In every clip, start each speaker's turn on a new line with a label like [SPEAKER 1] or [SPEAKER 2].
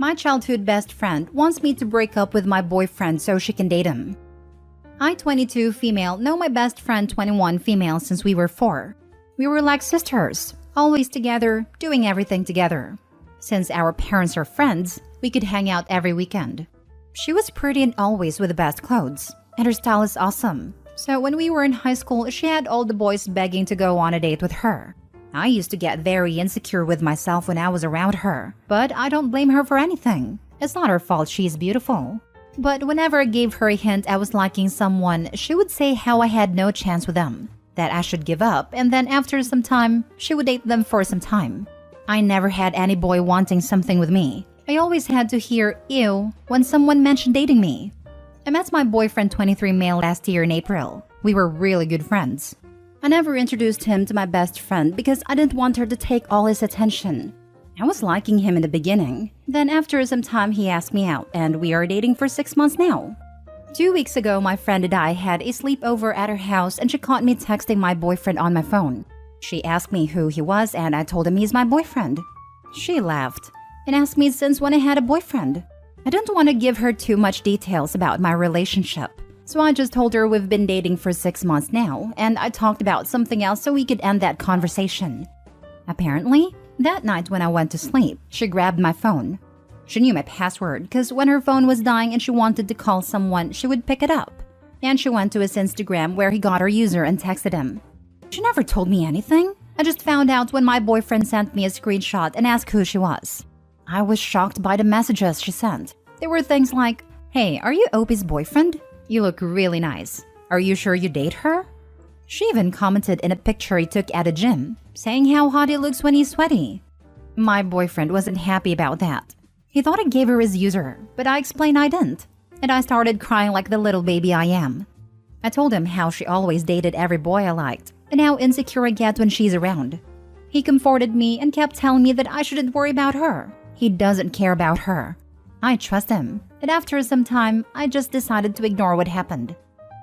[SPEAKER 1] My childhood best friend wants me to break up with my boyfriend so she can date him. I, 22 female, know my best friend 21 female since we were 4. We were like sisters, always together, doing everything together. Since our parents are friends, we could hang out every weekend. She was pretty and always with the best clothes, and her style is awesome. So when we were in high school, she had all the boys begging to go on a date with her. I used to get very insecure with myself when I was around her, but I don't blame her for anything. It's not her fault she's beautiful. But whenever I gave her a hint I was liking someone, she would say how I had no chance with them, that I should give up, and then after some time, she would date them for some time. I never had any boy wanting something with me. I always had to hear ew when someone mentioned dating me. I met my boyfriend 23 male last year in April. We were really good friends. I never introduced him to my best friend because I didn't want her to take all his attention. I was liking him in the beginning. Then after some time he asked me out and we are dating for 6 months now. 2 weeks ago my friend and I had a sleepover at her house and she caught me texting my boyfriend on my phone. She asked me who he was and I told him he's my boyfriend. She laughed and asked me since when I had a boyfriend. I didn't want to give her too much details about my relationship. So I just told her we've been dating for 6 months now, and I talked about something else so we could end that conversation. Apparently, that night when I went to sleep, she grabbed my phone. She knew my password because when her phone was dying and she wanted to call someone, she would pick it up. And she went to his Instagram where he got her user and texted him. She never told me anything. I just found out when my boyfriend sent me a screenshot and asked who she was. I was shocked by the messages she sent. There were things like, "Hey, are you Opie's boyfriend? You look really nice. Are you sure you date her?" She even commented in a picture he took at a gym, saying how hot he looks when he's sweaty. My boyfriend wasn't happy about that. He thought I gave her his user, but I explained I didn't, and I started crying like the little baby I am. I told him how she always dated every boy I liked, and how insecure I get when she's around. He comforted me and kept telling me that I shouldn't worry about her. He doesn't care about her. I trust him, and after some time, I just decided to ignore what happened.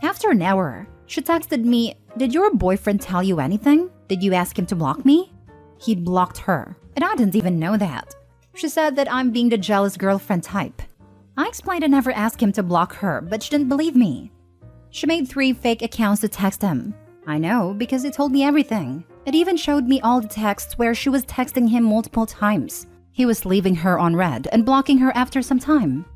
[SPEAKER 1] After an hour, she texted me, "Did your boyfriend tell you anything? Did you ask him to block me?" He'd blocked her, and I didn't even know that. She said that I'm being the jealous girlfriend type. I explained I never asked him to block her, but she didn't believe me. She made 3 fake accounts to text him. I know, because he told me everything. It even showed me all the texts where she was texting him multiple times. He was leaving her on red and blocking her after some time.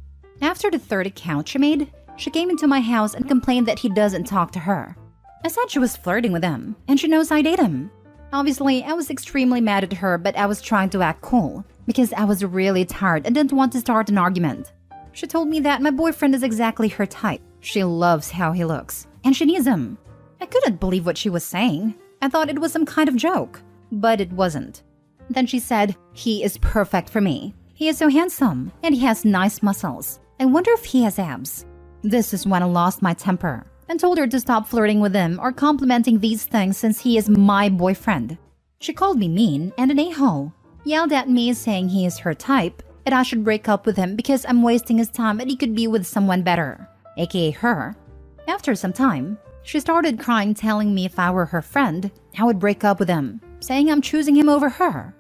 [SPEAKER 1] After the 3rd account she made, she came into my house and complained that he doesn't talk to her. I said she was flirting with him, and she knows I date him. Obviously, I was extremely mad at her, but I was trying to act cool, because I was really tired and didn't want to start an argument. She told me that my boyfriend is exactly her type. She loves how he looks, and she needs him. I couldn't believe what she was saying. I thought it was some kind of joke, but it wasn't. Then she said, "He is perfect for me. He is so handsome, and he has nice muscles. I wonder if he has abs." This is when I lost my temper and told her to stop flirting with him or complimenting these things since he is my boyfriend. She called me mean and an a-hole, yelled at me saying he is her type, and I should break up with him because I'm wasting his time and he could be with someone better, aka her. After some time, she started crying telling me if I were her friend, I would break up with him, saying I'm choosing him over her.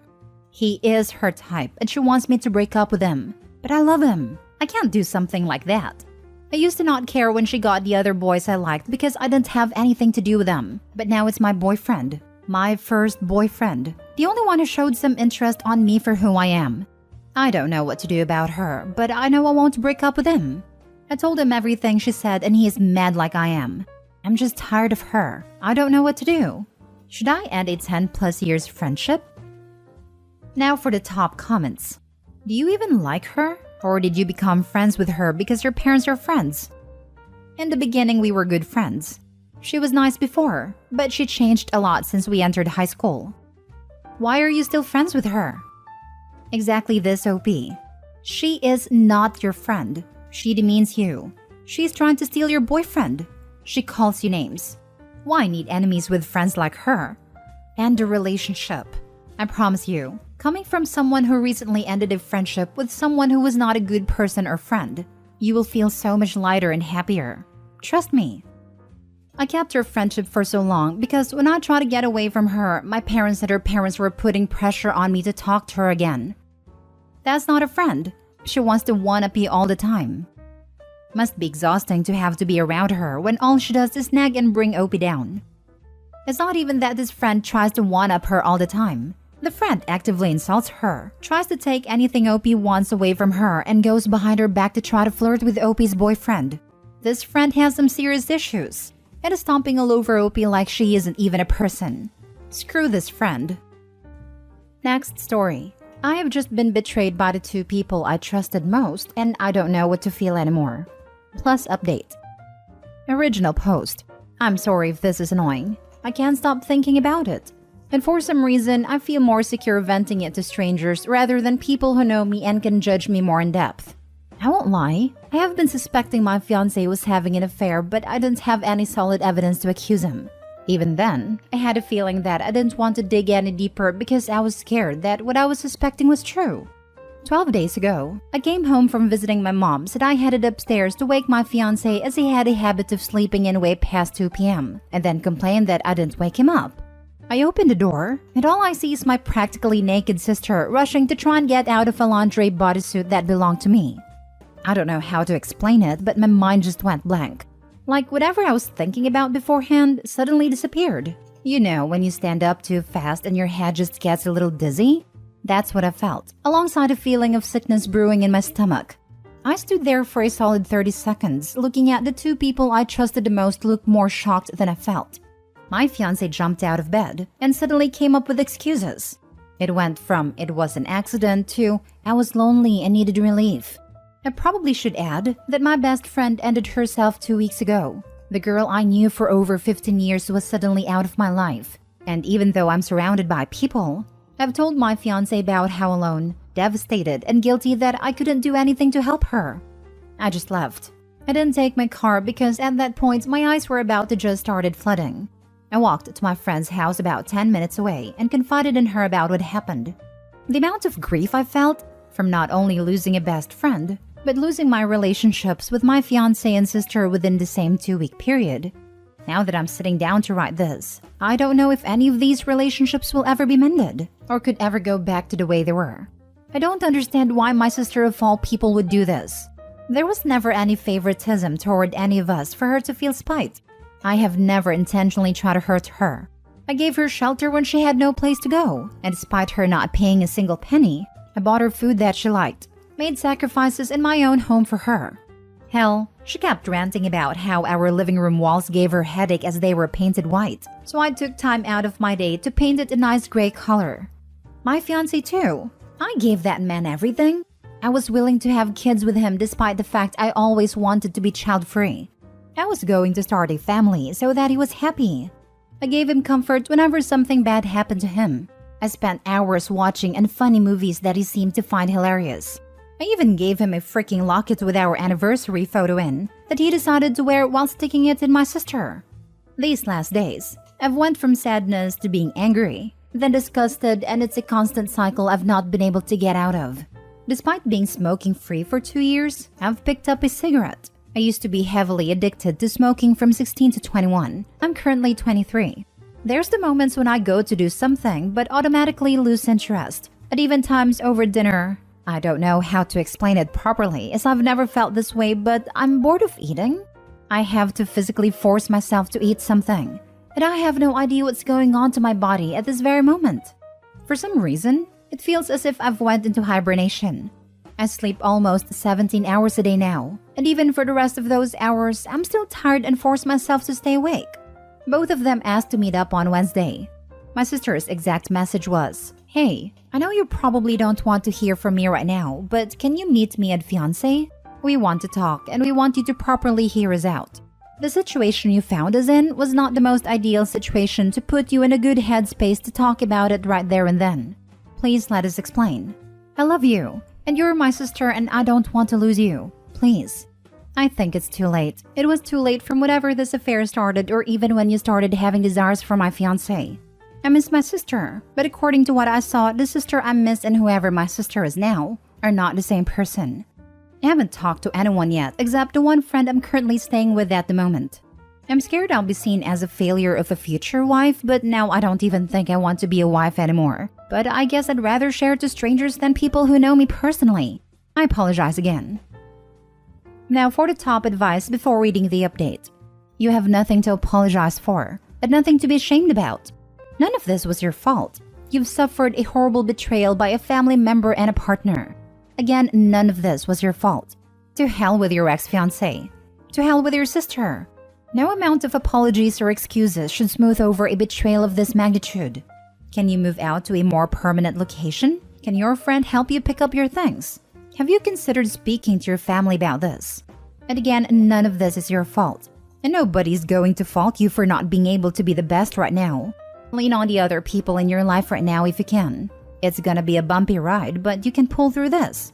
[SPEAKER 1] He is her type and she wants me to break up with him, but I love him. I can't do something like that. I used to not care when she got the other boys I liked because I didn't have anything to do with them, but now it's my boyfriend. My first boyfriend, the only one who showed some interest on me for who I am. I don't know what to do about her, but I know I won't break up with him. I told him everything she said and he is mad like I am. I'm just tired of her. I don't know what to do. Should I end a 10+ years friendship? Now for the top comments. Do you even like her? Or did you become friends with her because your parents are friends? In the beginning, we were good friends. She was nice before, but she changed a lot since we entered high school. Why are you still friends with her? Exactly this, OP. She is not your friend. She demeans you. She's trying to steal your boyfriend. She calls you names. Why need enemies with friends like her? End a relationship. I promise you, coming from someone who recently ended a friendship with someone who was not a good person or friend, you will feel so much lighter and happier. Trust me. I kept our friendship for so long because when I tried to get away from her, my parents and her parents were putting pressure on me to talk to her again. That's not a friend. She wants to one-up you all the time. Must be exhausting to have to be around her when all she does is nag and bring OP down. It's not even that this friend tries to one-up her all the time. The friend actively insults her, tries to take anything OP wants away from her, and goes behind her back to try to flirt with OP's boyfriend. This friend has some serious issues and is stomping all over OP like she isn't even a person. Screw this friend. Next story. I have just been betrayed by the two people I trusted most, and I don't know what to feel anymore. Plus update. Original post. I'm sorry if this is annoying. I can't stop thinking about it. And for some reason, I feel more secure venting it to strangers rather than people who know me and can judge me more in depth. I won't lie, I have been suspecting my fiancé was having an affair, but I didn't have any solid evidence to accuse him. Even then, I had a feeling that I didn't want to dig any deeper because I was scared that what I was suspecting was true. 12 days ago, I came home from visiting my mom's and I headed upstairs to wake my fiancé as he had a habit of sleeping in way past 2 p.m. and then complained that I didn't wake him up. I opened the door, and all I see is my practically naked sister rushing to try and get out of a lingerie bodysuit that belonged to me. I don't know how to explain it, but my mind just went blank. Like whatever I was thinking about beforehand suddenly disappeared. You know, when you stand up too fast and your head just gets a little dizzy? That's what I felt, alongside a feeling of sickness brewing in my stomach. I stood there for a solid 30 seconds, looking at the two people I trusted the most look more shocked than I felt. My fiancé jumped out of bed and suddenly came up with excuses. It went from "it was an accident" to "I was lonely and needed relief." I probably should add that my best friend ended herself 2 weeks ago. The girl I knew for over 15 years was suddenly out of my life. And even though I'm surrounded by people, I've told my fiancé about how alone, devastated, and guilty that I couldn't do anything to help her. I just left. I didn't take my car because at that point my eyes were about to just started flooding. I walked to my friend's house about 10 minutes away and confided in her about what happened. The amount of grief I felt from not only losing a best friend, but losing my relationships with my fiancé and sister within the same 2-week period. Now that I'm sitting down to write this, I don't know if any of these relationships will ever be mended or could ever go back to the way they were. I don't understand why my sister of all people would do this. There was never any favoritism toward any of us for her to feel spite. I have never intentionally tried to hurt her. I gave her shelter when she had no place to go, and despite her not paying a single penny, I bought her food that she liked, made sacrifices in my own home for her. Hell, she kept ranting about how our living room walls gave her a headache as they were painted white, so I took time out of my day to paint it a nice gray color. My fiancé too. I gave that man everything. I was willing to have kids with him despite the fact I always wanted to be child-free. I was going to start a family so that he was happy. I gave him comfort whenever something bad happened to him. I spent hours watching funny movies that he seemed to find hilarious. I even gave him a freaking locket with our anniversary photo in that he decided to wear while sticking it in my sister. These last days, I've went from sadness to being angry, then disgusted, and it's a constant cycle I've not been able to get out of. Despite being smoking-free for 2 years, I've picked up a cigarette. I used to be heavily addicted to smoking from 16 to 21. I'm currently 23. There's the moments when I go to do something but automatically lose interest. At even times over dinner, I don't know how to explain it properly as I've never felt this way, but I'm bored of eating. I have to physically force myself to eat something, and I have no idea what's going on to my body at this very moment. For some reason, it feels as if I've went into hibernation. I sleep almost 17 hours a day now, and even for the rest of those hours, I'm still tired and force myself to stay awake. Both of them asked to meet up on Wednesday. My sister's exact message was, "Hey, I know you probably don't want to hear from me right now, but can you meet me at fiancé? We want to talk and we want you to properly hear us out. The situation you found us in was not the most ideal situation to put you in a good headspace to talk about it right there and then. Please let us explain. I love you. And you're my sister and I don't want to lose you. Please." I think it's too late. It was too late from whenever this affair started or even when you started having desires for my fiancé. I miss my sister, but according to what I saw, the sister I miss and whoever my sister is now are not the same person. I haven't talked to anyone yet except the one friend I'm currently staying with at the moment. I'm scared I'll be seen as a failure of a future wife, but now I don't even think I want to be a wife anymore. But I guess I'd rather share to strangers than people who know me personally. I apologize again. Now for the top advice before reading the update. You have nothing to apologize for, and nothing to be ashamed about. None of this was your fault. You've suffered a horrible betrayal by a family member and a partner. Again, none of this was your fault. To hell with your ex-fiancé. To hell with your sister. No amount of apologies or excuses should smooth over a betrayal of this magnitude. Can you move out to a more permanent location? Can your friend help you pick up your things? Have you considered speaking to your family about this? And again, none of this is your fault. And nobody's going to fault you for not being able to be the best right now. Lean on the other people in your life right now if you can. It's gonna be a bumpy ride, but you can pull through this.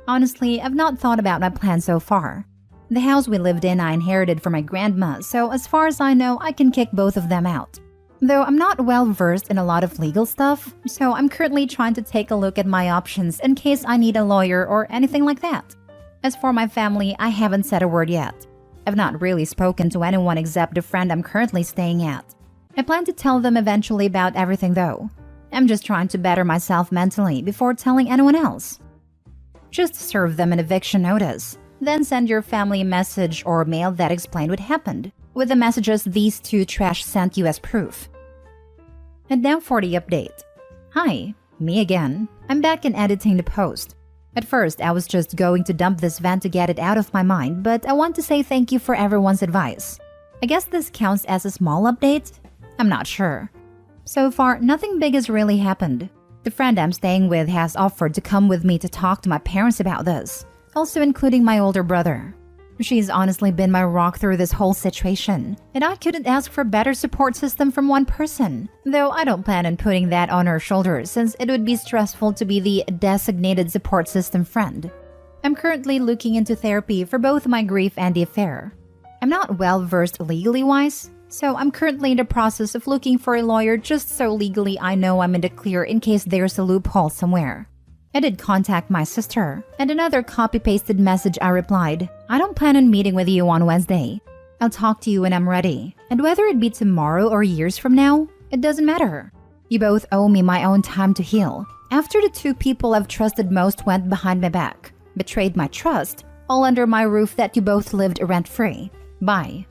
[SPEAKER 1] Honestly, I've not thought about my plan so far. The house we lived in I inherited from my grandma, so as far as I know, I can kick both of them out. Though I'm not well versed in a lot of legal stuff, so I'm currently trying to take a look at my options in case I need a lawyer or anything like that. As for my family, I haven't said a word yet. I've not really spoken to anyone except the friend I'm currently staying at. I plan to tell them eventually about everything though. I'm just trying to better myself mentally before telling anyone else. Just serve them an eviction notice, then send your family a message or mail that explained what happened, with the messages these two trash sent you as proof. And now for the update. Hi, me again. I'm back in editing the post. At first, I was just going to dump this vent to get it out of my mind, but I want to say thank you for everyone's advice. I guess this counts as a small update? I'm not sure. So far, nothing big has really happened. The friend I'm staying with has offered to come with me to talk to my parents about this, also including my older brother. She's honestly been my rock through this whole situation, and I couldn't ask for a better support system from one person, though I don't plan on putting that on her shoulders since it would be stressful to be the designated support system friend. I'm currently looking into therapy for both my grief and the affair. I'm not well versed legally wise, so I'm currently in the process of looking for a lawyer just so legally I know I'm in the clear in case there's a loophole somewhere. I did contact my sister, and another copy-pasted message I replied, I don't plan on meeting with you on Wednesday. I'll talk to you when I'm ready, and whether it be tomorrow or years from now, it doesn't matter. You both owe me my own time to heal. After the two people I've trusted most went behind my back, betrayed my trust, all under my roof that you both lived rent-free. Bye.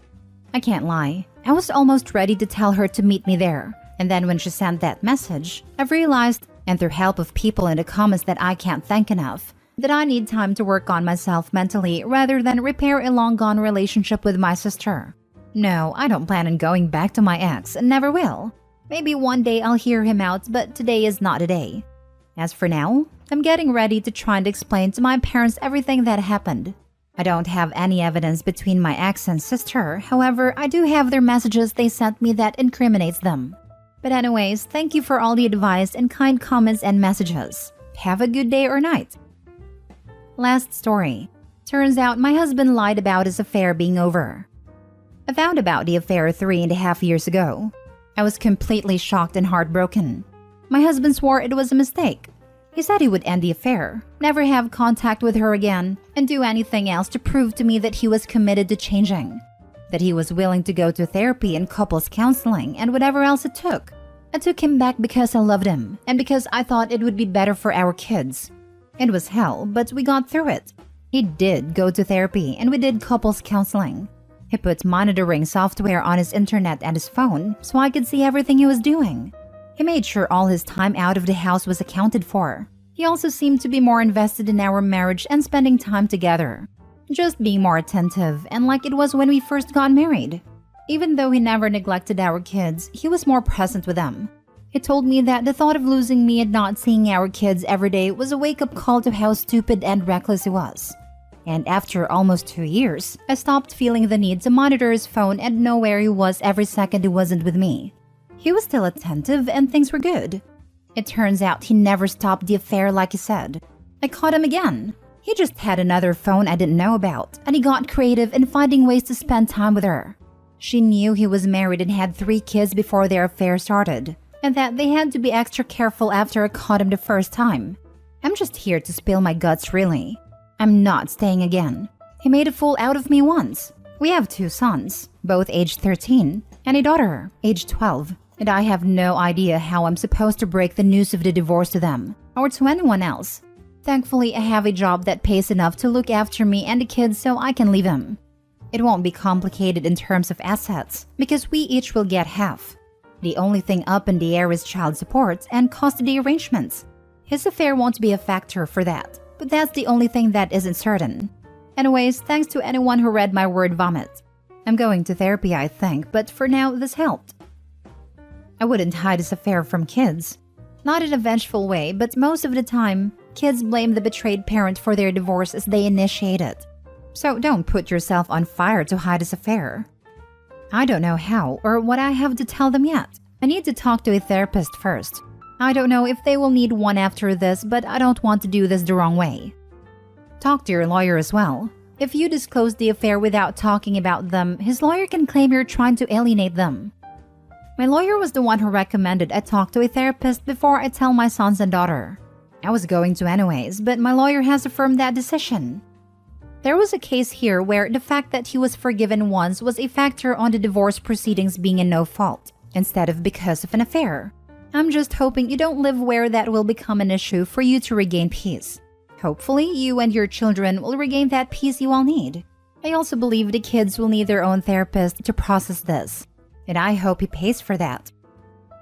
[SPEAKER 1] I can't lie. I was almost ready to tell her to meet me there, and then when she sent that message, I've realized, and through help of people in the comments that I can't thank enough, that I need time to work on myself mentally rather than repair a long-gone relationship with my sister. No, I don't plan on going back to my ex and never will. Maybe one day I'll hear him out, but today is not a day. As for now, I'm getting ready to try and explain to my parents everything that happened. I don't have any evidence between my ex and sister, however, I do have their messages they sent me that incriminates them. But anyways, thank you for all the advice and kind comments and messages. Have a good day or night. Last story. Turns out my husband lied about his affair being over. I found about the affair 3.5 years ago. I was completely shocked and heartbroken. My husband swore it was a mistake. He said he would end the affair, never have contact with her again, and do anything else to prove to me that he was committed to changing. That he was willing to go to therapy and couples counseling and whatever else it took. I took him back because I loved him and because I thought it would be better for our kids. It was hell, but we got through it. He did go to therapy and we did couples counseling. He put monitoring software on his internet and his phone so I could see everything he was doing. He made sure all his time out of the house was accounted for. He also seemed to be more invested in our marriage and spending time together. Just being more attentive and like it was when we first got married. Even though he never neglected our kids, he was more present with them. He told me that the thought of losing me and not seeing our kids every day was a wake-up call to how stupid and reckless he was. And after almost 2 years, I stopped feeling the need to monitor his phone and know where he was every second he wasn't with me. He was still attentive and things were good. It turns out he never stopped the affair like he said. I caught him again. He just had another phone I didn't know about, and he got creative in finding ways to spend time with her. She knew he was married and had 3 kids before their affair started, and that they had to be extra careful after I caught him the first time. I'm just here to spill my guts, really. I'm not staying again. He made a fool out of me once. We have 2 sons, both aged 13, and a daughter, aged 12, and I have no idea how I'm supposed to break the news of the divorce to them, or to anyone else. Thankfully, I have a job that pays enough to look after me and the kids so I can leave him. It won't be complicated in terms of assets because we each will get half. The only thing up in the air is child support and custody arrangements. His affair won't be a factor for that, but that's the only thing that isn't certain. Anyways, thanks to anyone who read my word vomit. I'm going to therapy, I think, but for now, this helped. I wouldn't hide his affair from kids. Not in a vengeful way, but most of the time, kids blame the betrayed parent for their divorce as they initiate it. So don't put yourself on fire to hide his affair. I don't know how or what I have to tell them yet. I need to talk to a therapist first. I don't know if they will need one after this, but I don't want to do this the wrong way. Talk to your lawyer as well. If you disclose the affair without talking about them, his lawyer can claim you're trying to alienate them. My lawyer was the one who recommended I talk to a therapist before I tell my sons and daughter. I was going to anyways, but my lawyer has affirmed that decision. There was a case here where the fact that he was forgiven once was a factor on the divorce proceedings being in no fault, instead of because of an affair. I'm just hoping you don't live where that will become an issue for you to regain peace. Hopefully, you and your children will regain that peace you all need. I also believe the kids will need their own therapist to process this, and I hope he pays for that.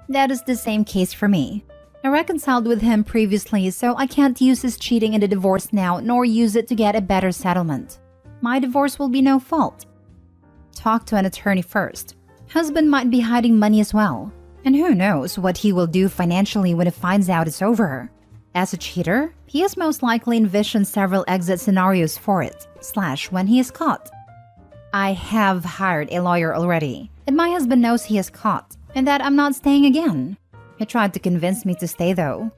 [SPEAKER 1] That is the same case for me. I reconciled with him previously, so I can't use his cheating in the divorce now nor use it to get a better settlement. My divorce will be no fault. Talk to an attorney first. Husband might be hiding money as well. And who knows what he will do financially when he finds out it's over. As a cheater, he has most likely envisioned several exit scenarios for it, / when he is caught. I have hired a lawyer already, and my husband knows he is caught, and that I'm not staying again. He tried to convince me to stay though.